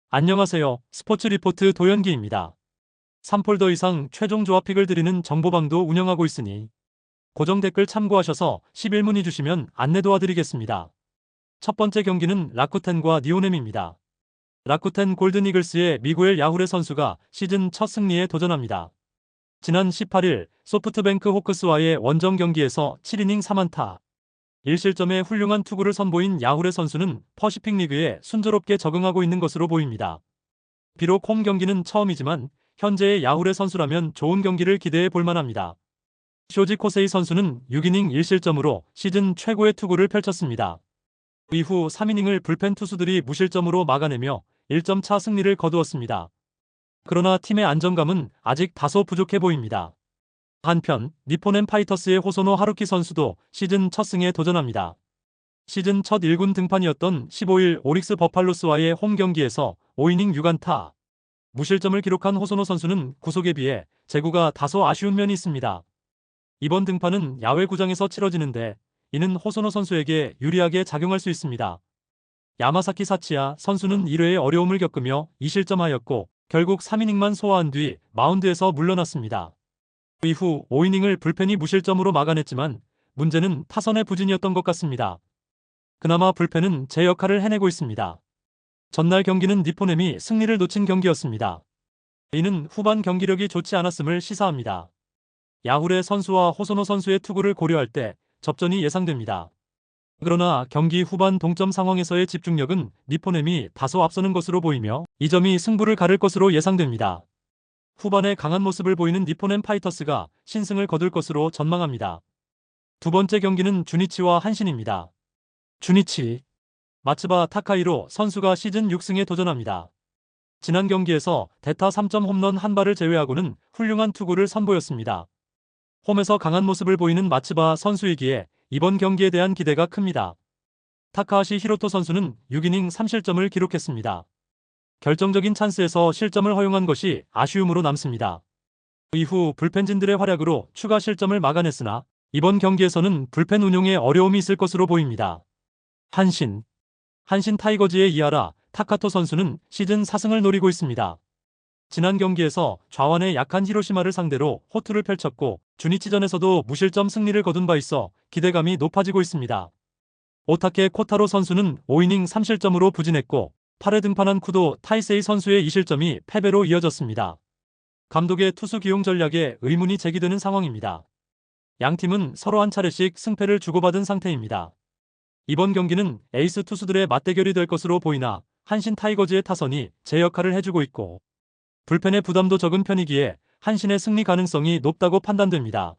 안녕하세요. 스포츠 리포트 도연기입니다. 3폴더 이상 최종 조합픽을 드리는 정보방도 운영하고 있으니 고정 댓글 참고하셔서 11문의 주시면 안내 도와드리겠습니다. 첫 번째 경기는 라쿠텐과 니오넴입니다. 라쿠텐 골든 이글스의 미구엘 야후레 선수가 시즌 첫 승리에 도전합니다. 지난 18일 소프트뱅크 호크스와의 원정 경기에서 7이닝 3안타 1실점의 훌륭한 투구를 선보인 야후레 선수는 퍼시픽 리그에 순조롭게 적응하고 있는 것으로 보입니다. 비록 홈 경기는 처음이지만 현재의 야후레 선수라면 좋은 경기를 기대해 볼 만합니다. 쇼지 코세이 선수는 6이닝 1실점으로 시즌 최고의 투구를 펼쳤습니다. 이후 3이닝을 불펜 투수들이 무실점으로 막아내며 1점 차 승리를 거두었습니다. 그러나 팀의 안정감은 아직 다소 부족해 보입니다. 한편 니포넨 파이터스의 호소노 하루키 선수도 시즌 첫 승에 도전합니다. 시즌 첫 1군 등판이었던 15일 오릭스 버팔로스와의 홈 경기에서 5이닝 6안타 무실점을 기록한 호소노 선수는 구속에 비해 제구가 다소 아쉬운 면이 있습니다. 이번 등판은 야외 구장에서 치러지는데 이는 호소노 선수에게 유리하게 작용할 수 있습니다. 야마사키 사치야 선수는 1회에 어려움을 겪으며 2실점하였고 결국 3이닝만 소화한 뒤 마운드에서 물러났습니다. 이후 5이닝을 불펜이 무실점으로 막아냈지만 문제는 타선의 부진이었던 것 같습니다. 그나마 불펜은 제 역할을 해내고 있습니다. 전날 경기는 니포넴이 승리를 놓친 경기였습니다. 이는 후반 경기력이 좋지 않았음을 시사합니다. 야후레 선수와 호소노 선수의 투구를 고려할 때 접전이 예상됩니다. 그러나 경기 후반 동점 상황에서의 집중력은 니포넴이 다소 앞서는 것으로 보이며 이 점이 승부를 가를 것으로 예상됩니다. 후반에 강한 모습을 보이는 니포넴 파이터스가 신승을 거둘 것으로 전망합니다. 두 번째 경기는 주니치와 한신입니다. 주니치 마츠바 타카히로 선수가 시즌 6승에 도전합니다. 지난 경기에서 대타 3점 홈런 한 발을 제외하고는 훌륭한 투구를 선보였습니다. 홈에서 강한 모습을 보이는 마츠바 선수이기에 이번 경기에 대한 기대가 큽니다. 타카하시 히로토 선수는 6이닝 3실점을 기록했습니다. 결정적인 찬스에서 실점을 허용한 것이 아쉬움으로 남습니다. 이후 불펜진들의 활약으로 추가 실점을 막아냈으나 이번 경기에서는 불펜 운용에 어려움이 있을 것으로 보입니다. 한신 타이거즈의 이하라 타카토 선수는 시즌 4승을 노리고 있습니다. 지난 경기에서 좌완의 약한 히로시마를 상대로 호투를 펼쳤고 주니치전에서도 무실점 승리를 거둔 바 있어 기대감이 높아지고 있습니다. 오타케 코타로 선수는 5이닝 3실점으로 부진했고 8회 등판한 쿠도 타이세이 선수의 2실점이 패배로 이어졌습니다. 감독의 투수 기용 전략에 의문이 제기되는 상황입니다. 양팀은 서로 한 차례씩 승패를 주고받은 상태입니다. 이번 경기는 에이스 투수들의 맞대결이 될 것으로 보이나 한신 타이거즈의 타선이 제 역할을 해주고 있고 불펜의 부담도 적은 편이기에 한신의 승리 가능성이 높다고 판단됩니다.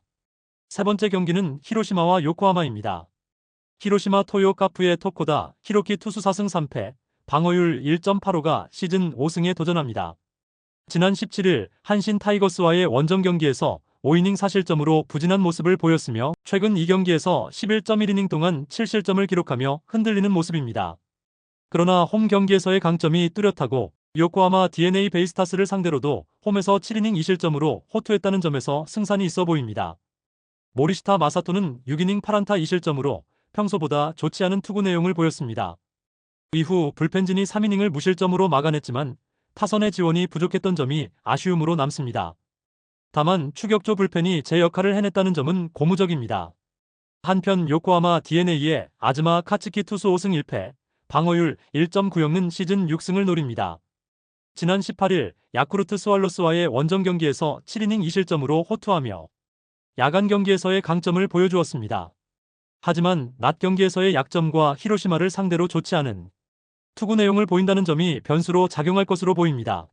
세 번째 경기는 히로시마와 요코하마입니다. 히로시마 토요 카프의 토코다 히로키 투수 4승 3패 방어율 1.85가 시즌 5승에 도전합니다. 지난 17일 한신 타이거스와의 원정 경기에서 5이닝 4실점으로 부진한 모습을 보였으며 최근 2경기에서 11.1이닝 동안 7실점을 기록하며 흔들리는 모습입니다. 그러나 홈 경기에서의 강점이 뚜렷하고 요코하마 DNA 베이스타스를 상대로도 홈에서 7이닝 2실점으로 호투했다는 점에서 승산이 있어 보입니다. 모리시타 마사토는 6이닝 8안타 2실점으로 평소보다 좋지 않은 투구 내용을 보였습니다. 이후 불펜진이 3이닝을 무실점으로 막아냈지만 타선의 지원이 부족했던 점이 아쉬움으로 남습니다. 다만 추격조 불펜이 제 역할을 해냈다는 점은 고무적입니다. 한편 요코하마 DNA의 아즈마 카츠키 투수 5승 1패, 방어율 1.90는 시즌 6승을 노립니다. 지난 18일 야쿠르트 스왈로스와의 원정 경기에서 7이닝 2실점으로 호투하며 야간 경기에서의 강점을 보여주었습니다. 하지만 낮 경기에서의 약점과 히로시마를 상대로 좋지 않은 투구 내용을 보인다는 점이 변수로 작용할 것으로 보입니다.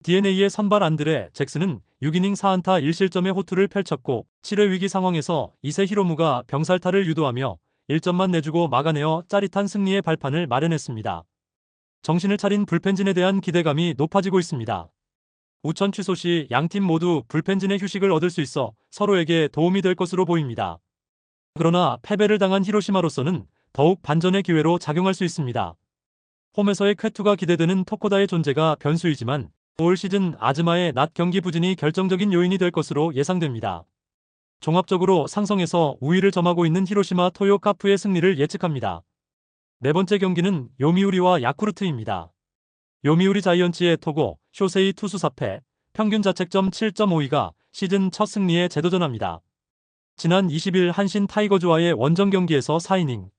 DNA의 선발 안드레 잭슨은 6이닝 4안타 1실점의 호투를 펼쳤고 7회 위기 상황에서 이세 히로무가 병살타를 유도하며 1점만 내주고 막아내어 짜릿한 승리의 발판을 마련했습니다. 정신을 차린 불펜진에 대한 기대감이 높아지고 있습니다. 우천 취소 시 양팀 모두 불펜진의 휴식을 얻을 수 있어 서로에게 도움이 될 것으로 보입니다. 그러나 패배를 당한 히로시마로서는 더욱 반전의 기회로 작용할 수 있습니다. 홈에서의 쾌투가 기대되는 토코다의 존재가 변수이지만 올 시즌 아즈마의 낮 경기 부진이 결정적인 요인이 될 것으로 예상됩니다. 종합적으로 상성에서 우위를 점하고 있는 히로시마 토요 카프의 승리를 예측합니다. 네 번째 경기는 요미우리와 야쿠르트입니다. 요미우리 자이언츠의 토고 쇼세이 투수 4패, 평균 자책점 7.52가 시즌 첫 승리에 재도전합니다. 지난 20일 한신 타이거즈와의 원정 경기에서 4이닝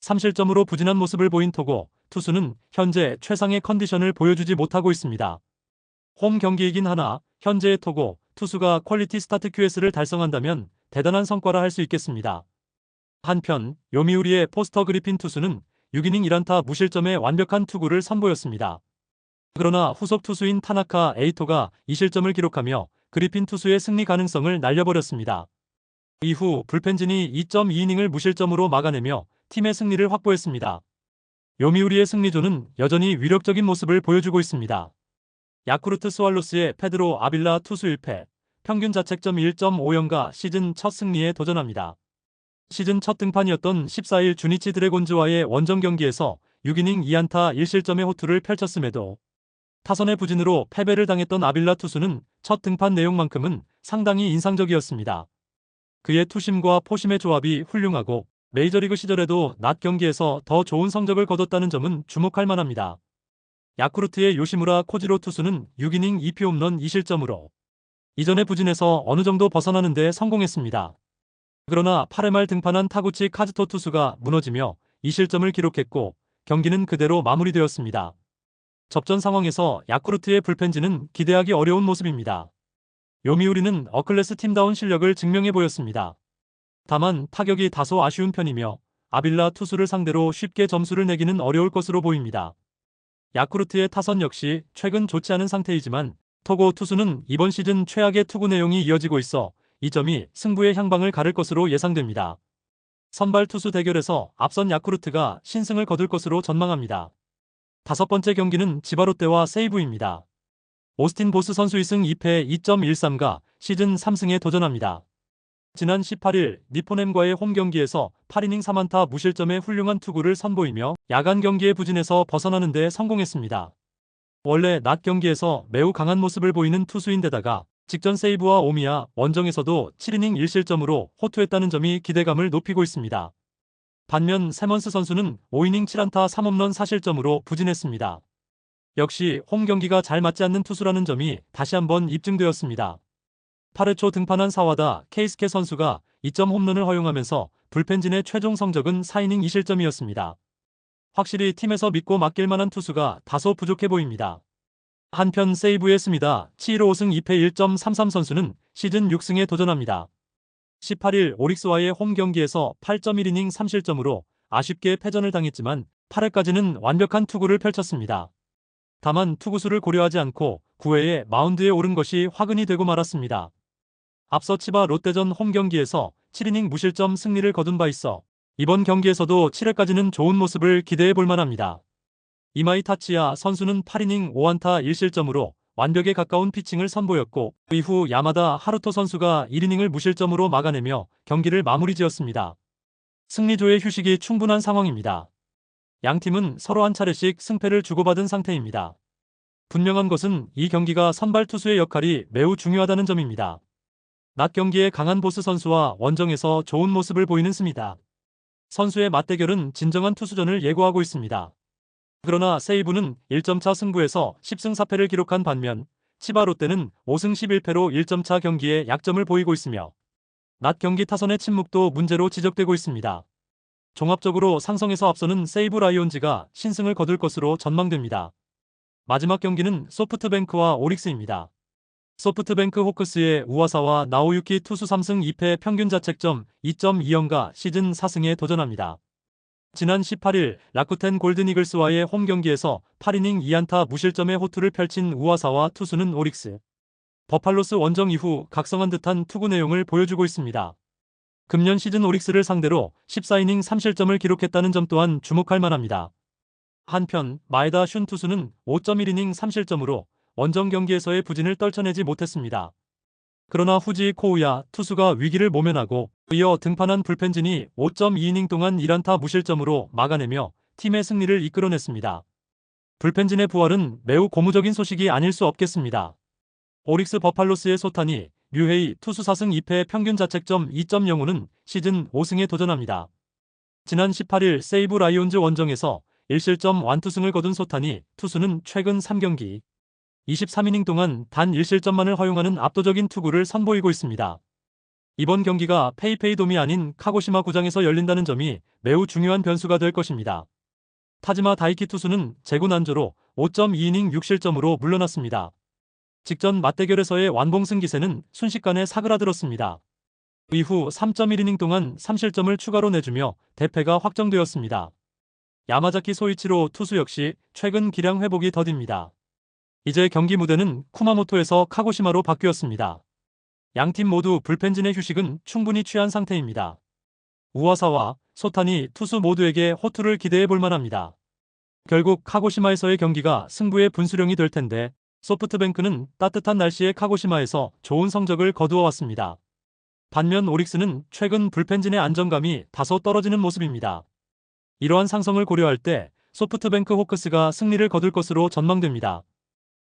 3실점으로 부진한 모습을 보인 토고 투수는 현재 최상의 컨디션을 보여주지 못하고 있습니다. 홈 경기이긴 하나 현재의 토고 투수가 퀄리티 스타트 QS를 달성한다면 대단한 성과라 할 수 있겠습니다. 한편 요미우리의 포스터 그리핀 투수는 6이닝 1안타 무실점의 완벽한 투구를 선보였습니다. 그러나 후속 투수인 타나카 에이토가 2실점을 기록하며 그리핀 투수의 승리 가능성을 날려버렸습니다. 이후 불펜진이 2.2이닝을 무실점으로 막아내며 팀의 승리를 확보했습니다. 요미우리의 승리조는 여전히 위력적인 모습을 보여주고 있습니다. 야쿠르트 스왈로스의 페드로 아빌라 투수 1패, 평균 자책점 1.50가 시즌 첫 승리에 도전합니다. 시즌 첫 등판이었던 14일 주니치 드래곤즈와의 원정 경기에서 6이닝 2안타 1실점의 호투를 펼쳤음에도 타선의 부진으로 패배를 당했던 아빌라 투수는 첫 등판 내용만큼은 상당히 인상적이었습니다. 그의 투심과 포심의 조합이 훌륭하고 메이저리그 시절에도 낮 경기에서 더 좋은 성적을 거뒀다는 점은 주목할 만합니다. 야쿠르트의 요시무라 코지로 투수는 6이닝 2피 홈런 2실점으로 이전의 부진에서 어느 정도 벗어나는 데 성공했습니다. 그러나 8회 말 등판한 타구치 카즈토 투수가 무너지며 2실점을 기록했고 경기는 그대로 마무리되었습니다. 접전 상황에서 야쿠르트의 불펜진은 기대하기 어려운 모습입니다. 요미우리는 어클래스 팀다운 실력을 증명해 보였습니다. 다만 타격이 다소 아쉬운 편이며 아빌라 투수를 상대로 쉽게 점수를 내기는 어려울 것으로 보입니다. 야쿠르트의 타선 역시 최근 좋지 않은 상태이지만 토고 투수는 이번 시즌 최악의 투구 내용이 이어지고 있어 이 점이 승부의 향방을 가를 것으로 예상됩니다. 선발 투수 대결에서 앞선 야쿠르트가 신승을 거둘 것으로 전망합니다. 다섯 번째 경기는 지바롯데와 세이브입니다. 오스틴 보스 선수 2승 2패 2.13가 시즌 3승에 도전합니다. 지난 18일 니포넴과의 홈 경기에서 8이닝 3안타 무실점의 훌륭한 투구를 선보이며 야간 경기의 부진에서 벗어나는 데 성공했습니다. 원래 낮 경기에서 매우 강한 모습을 보이는 투수인데다가 직전 세이브와 오미야 원정에서도 7이닝 1실점으로 호투했다는 점이 기대감을 높이고 있습니다. 반면 세먼스 선수는 5이닝 7안타 3홈런 4실점으로 부진했습니다. 역시 홈 경기가 잘 맞지 않는 투수라는 점이 다시 한번 입증되었습니다. 8회 초 등판한 사와다 케이스케 선수가 2점 홈런을 허용하면서 불펜진의 최종 성적은 4이닝 2실점이었습니다. 확실히 팀에서 믿고 맡길 만한 투수가 다소 부족해 보입니다. 한편 세이브의 스미다 7호 5승 2패 1.33 선수는 시즌 6승에 도전합니다. 18일 오릭스와의 홈 경기에서 8.1이닝 3실점으로 아쉽게 패전을 당했지만 8회까지는 완벽한 투구를 펼쳤습니다. 다만 투구수를 고려하지 않고 9회에 마운드에 오른 것이 화근이 되고 말았습니다. 앞서 치바 롯데전 홈 경기에서 7이닝 무실점 승리를 거둔 바 있어 이번 경기에서도 7회까지는 좋은 모습을 기대해 볼 만합니다. 이마이 타치야 선수는 8이닝 5안타 1실점으로 완벽에 가까운 피칭을 선보였고 이후 야마다 하루토 선수가 1이닝을 무실점으로 막아내며 경기를 마무리 지었습니다. 승리조의 휴식이 충분한 상황입니다. 양팀은 서로 한 차례씩 승패를 주고받은 상태입니다. 분명한 것은 이 경기가 선발 투수의 역할이 매우 중요하다는 점입니다. 낮 경기에 강한 보스 선수와 원정에서 좋은 모습을 보이는 스미다 선수의 맞대결은 진정한 투수전을 예고하고 있습니다. 그러나 세이브는 1점차 승부에서 10승 4패를 기록한 반면 치바 롯데는 5승 11패로 1점차 경기에 약점을 보이고 있으며 낮 경기 타선의 침묵도 문제로 지적되고 있습니다. 종합적으로 상성에서 앞서는 세이브 라이온즈가 신승을 거둘 것으로 전망됩니다. 마지막 경기는 소프트뱅크와 오릭스입니다. 소프트뱅크 호크스의 우와사와 나오유키 투수 3승 2패 평균 자책점 2.20가 시즌 4승에 도전합니다. 지난 18일 라쿠텐 골든이글스와의 홈 경기에서 8이닝 2안타 무실점의 호투를 펼친 우와사와 투수는 오릭스, 버팔로스 원정 이후 각성한 듯한 투구 내용을 보여주고 있습니다. 금년 시즌 오릭스를 상대로 14이닝 3실점을 기록했다는 점 또한 주목할 만합니다. 한편 마에다 슌 투수는 5.1이닝 3실점으로 원정 경기에서의 부진을 떨쳐내지 못했습니다. 그러나 후지 코우야 투수가 위기를 모면하고 이어 등판한 불펜진이 5.2이닝 동안 1안타 무실점으로 막아내며 팀의 승리를 이끌어냈습니다. 불펜진의 부활은 매우 고무적인 소식이 아닐 수 없겠습니다. 오릭스 버팔로스의 소타니 류헤이 투수 4승 2패 평균 자책점 2.05는 시즌 5승에 도전합니다. 지난 18일 세이브 라이온즈 원정에서 1실점 1투승을 거둔 소탄이 투수는 최근 3경기 23이닝 동안 단 1실점만을 허용하는 압도적인 투구를 선보이고 있습니다. 이번 경기가 페이페이돔이 아닌 카고시마 구장에서 열린다는 점이 매우 중요한 변수가 될 것입니다. 타지마 다이키 투수는 제구 난조로 5.2이닝 6실점으로 물러났습니다. 직전 맞대결에서의 완봉승 기세는 순식간에 사그라들었습니다. 이후 3.1이닝 동안 3실점을 추가로 내주며 대패가 확정되었습니다. 야마자키 소이치로 투수 역시 최근 기량 회복이 더딥니다. 이제 경기 무대는 쿠마모토에서 카고시마로 바뀌었습니다. 양팀 모두 불펜진의 휴식은 충분히 취한 상태입니다. 우와사와 소타니 투수 모두에게 호투를 기대해 볼 만합니다. 결국 카고시마에서의 경기가 승부의 분수령이 될 텐데 소프트뱅크는 따뜻한 날씨의 카고시마에서 좋은 성적을 거두어 왔습니다. 반면 오릭스는 최근 불펜진의 안정감이 다소 떨어지는 모습입니다. 이러한 상성을 고려할 때 소프트뱅크 호크스가 승리를 거둘 것으로 전망됩니다.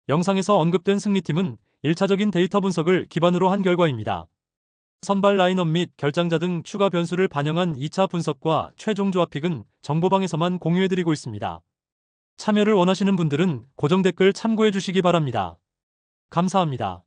영상에서 언급된 승리팀은 1차적인 데이터 분석을 기반으로 한 결과입니다. 선발 라인업 및 결장자 등 추가 변수를 반영한 2차 분석과 최종 조합픽은 정보방에서만 공유해드리고 있습니다. 참여를 원하시는 분들은 고정 댓글 참고해 주시기 바랍니다. 감사합니다.